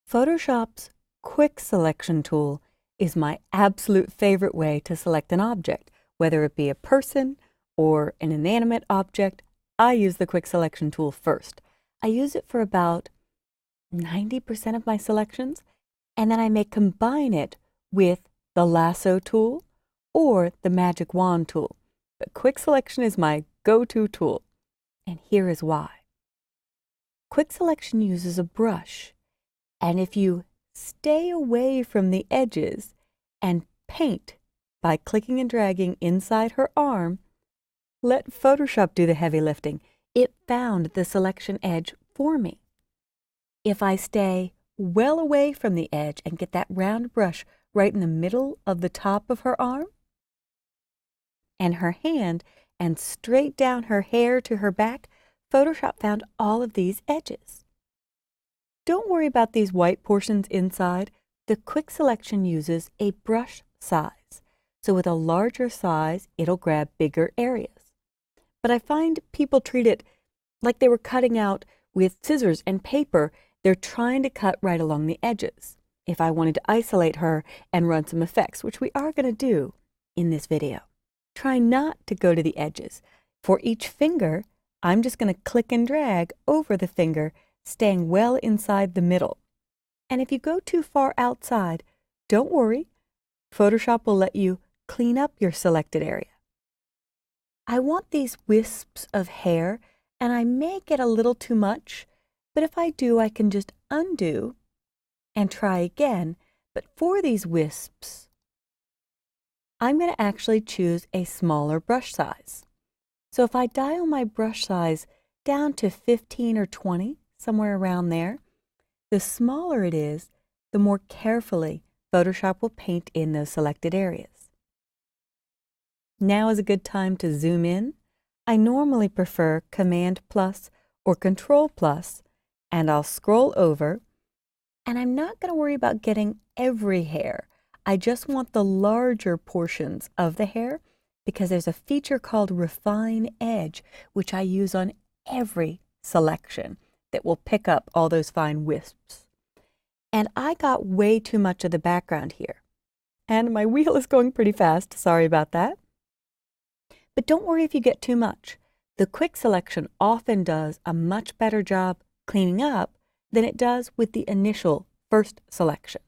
Photoshop's Quick Selection tool is my absolute favorite way to select an object, whether it be a person or an inanimate object. I use the Quick Selection tool first. I use it for about 90% of my selections, and then I may combine it with the Lasso tool or the Magic Wand tool. But Quick Selection is my go-to tool, and here is why. Quick Selection uses a brush, and if you stay away from the edges and paint by clicking and dragging inside her arm, let Photoshop do the heavy lifting. It found the selection edge for me. If I stay well away from the edge and get that round brush right in the middle of the top of her arm and her hand and straight down her hair to her back, Photoshop found all of these edges. Don't worry about these white portions inside. The Quick Selection uses a brush size. So with a larger size, it'll grab bigger areas. But I find people treat it like they were cutting out with scissors and paper. They're trying to cut right along the edges. If I wanted to isolate her and run some effects, which we are going to do in this video, try not to go to the edges. For each finger, I'm just going to click and drag over the finger, staying well inside the middle. And if you go too far outside, don't worry. Photoshop will let you clean up your selected area. I want these wisps of hair, and I may get a little too much, but if I do, I can just undo and try again. But for these wisps, I'm going to actually choose a smaller brush size. So if I dial my brush size down to 15 or 20, somewhere around there, the smaller it is, the more carefully Photoshop will paint in those selected areas. Now is a good time to zoom in. I normally prefer Command plus or Control plus, and I'll scroll over, and I'm not going to worry about getting every hair. I just want the larger portions of the hair because there's a feature called Refine Edge, which I use on every selection that will pick up all those fine wisps. And I got way too much of the background here. And my wheel is going pretty fast, sorry about that. But don't worry if you get too much. The Quick Selection often does a much better job cleaning up than it does with the initial first selection.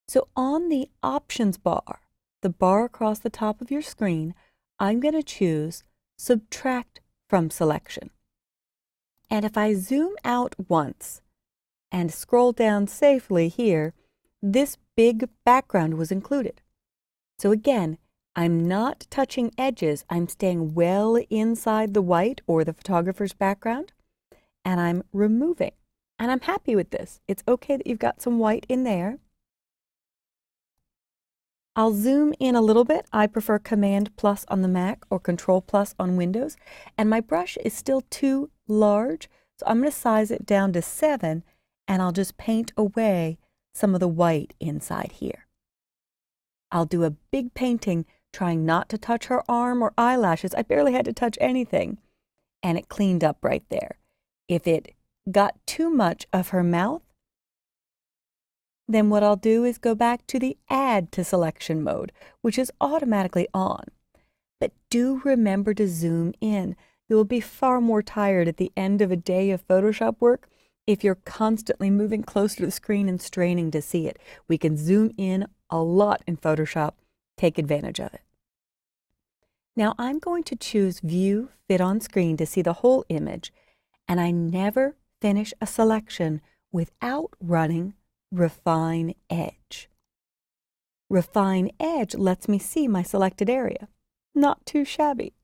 So on the Options bar, the bar across the top of your screen, I'm going to choose Subtract from Selection. And if I zoom out once and scroll down safely here, this big background was included. So again, I'm not touching edges. I'm staying well inside the white or the photographer's background, and I'm removing. And I'm happy with this. It's okay that you've got some white in there. I'll zoom in a little bit. I prefer Command plus on the Mac or Control plus on Windows, and my brush is still too large, so I'm going to size it down to 7, and I'll just paint away some of the white inside here. I'll do a big painting trying not to touch her arm or eyelashes. I barely had to touch anything, and it cleaned up right there. If it got too much of her mouth, then what I'll do is go back to the Add to Selection mode, which is automatically on. But do remember to zoom in. You will be far more tired at the end of a day of Photoshop work if you're constantly moving closer to the screen and straining to see it. We can zoom in a lot in Photoshop. Take advantage of it. Now I'm going to choose View Fit on Screen to see the whole image, and I never finish a selection without running Refine Edge. Refine Edge lets me see my selected area. Not too shabby.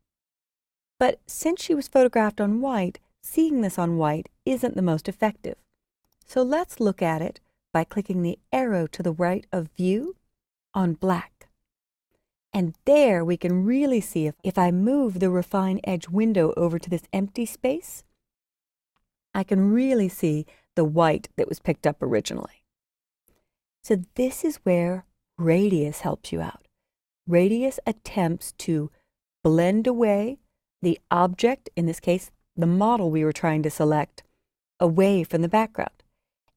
But since she was photographed on white, seeing this on white isn't the most effective. So let's look at it by clicking the arrow to the right of View on black. And there we can really see if I move the Refine Edge window over to this empty space, I can really see the white that was picked up originally. So this is where Radius helps you out. Radius attempts to blend away the object, in this case, the model we were trying to select, away from the background.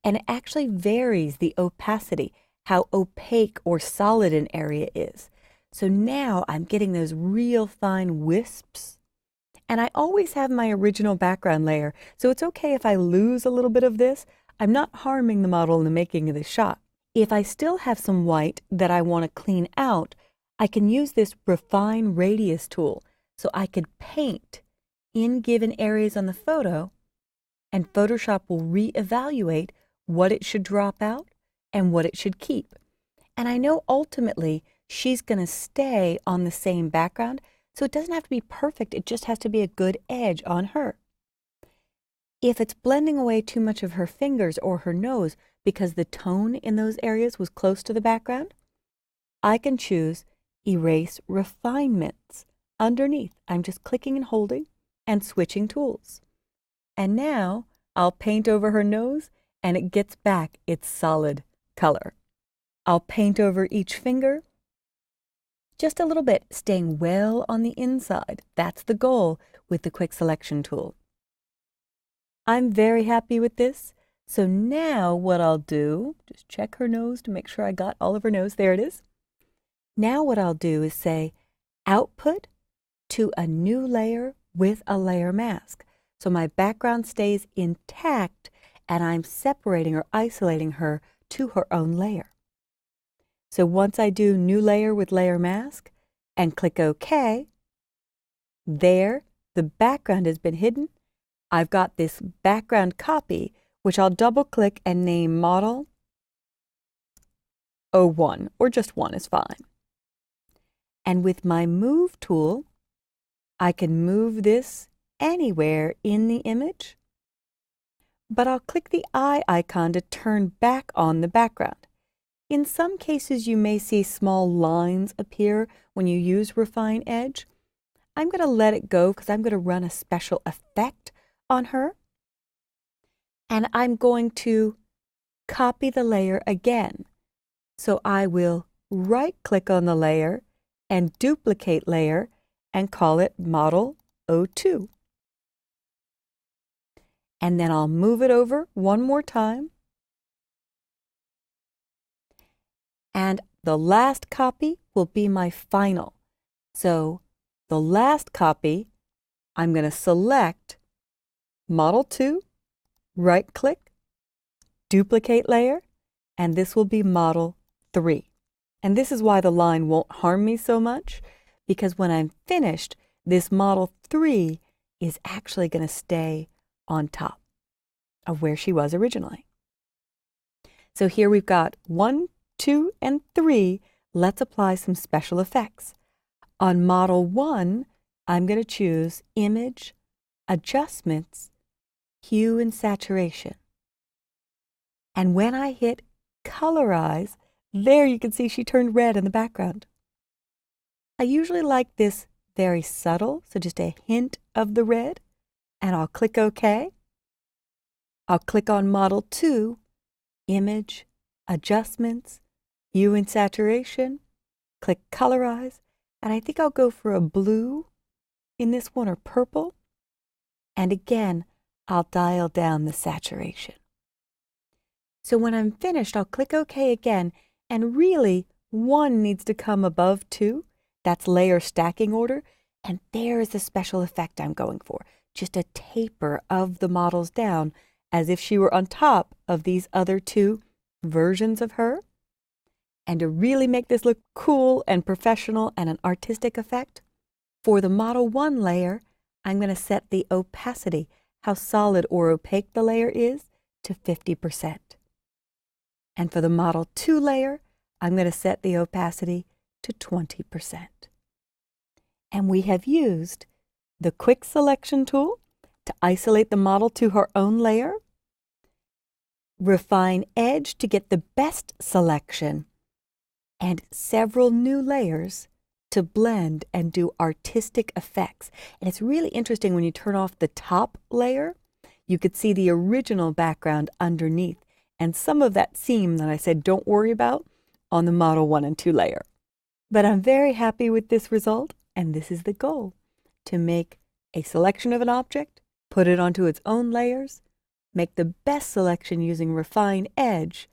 and it actually varies the opacity, how opaque or solid an area is. So now I'm getting those real fine wisps. And I always have my original background layer, so it's okay if I lose a little bit of this. I'm not harming the model in the making of this shot. If I still have some white that I want to clean out, I can use this Refine Radius tool. So I could paint in given areas on the photo, and Photoshop will reevaluate what it should drop out and what it should keep. And I know ultimately she's going to stay on the same background, so it doesn't have to be perfect, it just has to be a good edge on her. If it's blending away too much of her fingers or her nose because the tone in those areas was close to the background, I can choose Erase Refinements. Underneath, I'm just clicking and holding and switching tools. And now I'll paint over her nose and it gets back its solid color. I'll paint over each finger, just a little bit, staying well on the inside. That's the goal with the Quick Selection tool. I'm very happy with this. So now what I'll do, just check her nose to make sure I got all of her nose. There it is. Now what I'll do is say Output to a new layer with a layer mask. So my background stays intact and I'm separating or isolating her to her own layer. So once I do New Layer with Layer Mask and click OK, there the background has been hidden. I've got this background copy, which I'll double click and name Model 01, or just 1 is fine. And with my Move tool, I can move this anywhere in the image, but I'll click the eye icon to turn back on the background. In some cases, you may see small lines appear when you use Refine Edge. I'm going to let it go because I'm going to run a special effect on her. And I'm going to copy the layer again. So I will right-click on the layer and duplicate layer and call it Model 02. And then I'll move it over one more time. And the last copy will be my final. So the last copy, I'm going to select Model 2, right-click, duplicate layer, and this will be Model 3. And this is why the line won't harm me so much, because when I'm finished, this Model 3 is actually going to stay on top of where she was originally. So here we've got 1, 2, and 3. Let's apply some special effects. On Model 1, I'm going to choose Image, Adjustments, Hue and Saturation. And when I hit Colorize, there you can see she turned red in the background. I usually like this very subtle, so just a hint of the red, and I'll click OK. I'll click on Model 2, Image, Adjustments, Hue and Saturation, click Colorize, and I think I'll go for a blue in this one or purple. And again, I'll dial down the saturation. So when I'm finished, I'll click OK again, and really 1 needs to come above 2. That's layer stacking order, and there is the special effect I'm going for. Just a taper of the models down as if she were on top of these other 2 versions of her. And to really make this look cool and professional and an artistic effect, for the Model 1 layer, I'm going to set the opacity, how solid or opaque the layer is, to 50%. And for the Model 2 layer, I'm going to set the opacity to 20%. And we have used the Quick Selection tool to isolate the model to her own layer, Refine Edge to get the best selection, and several new layers to blend and do artistic effects. And it's really interesting when you turn off the top layer, you could see the original background underneath and some of that seam that I said don't worry about on the Model 1 and 2 layer. But I'm very happy with this result, and this is the goal, to make a selection of an object, put it onto its own layers, make the best selection using Refine Edge,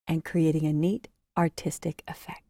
and creating a neat artistic effect.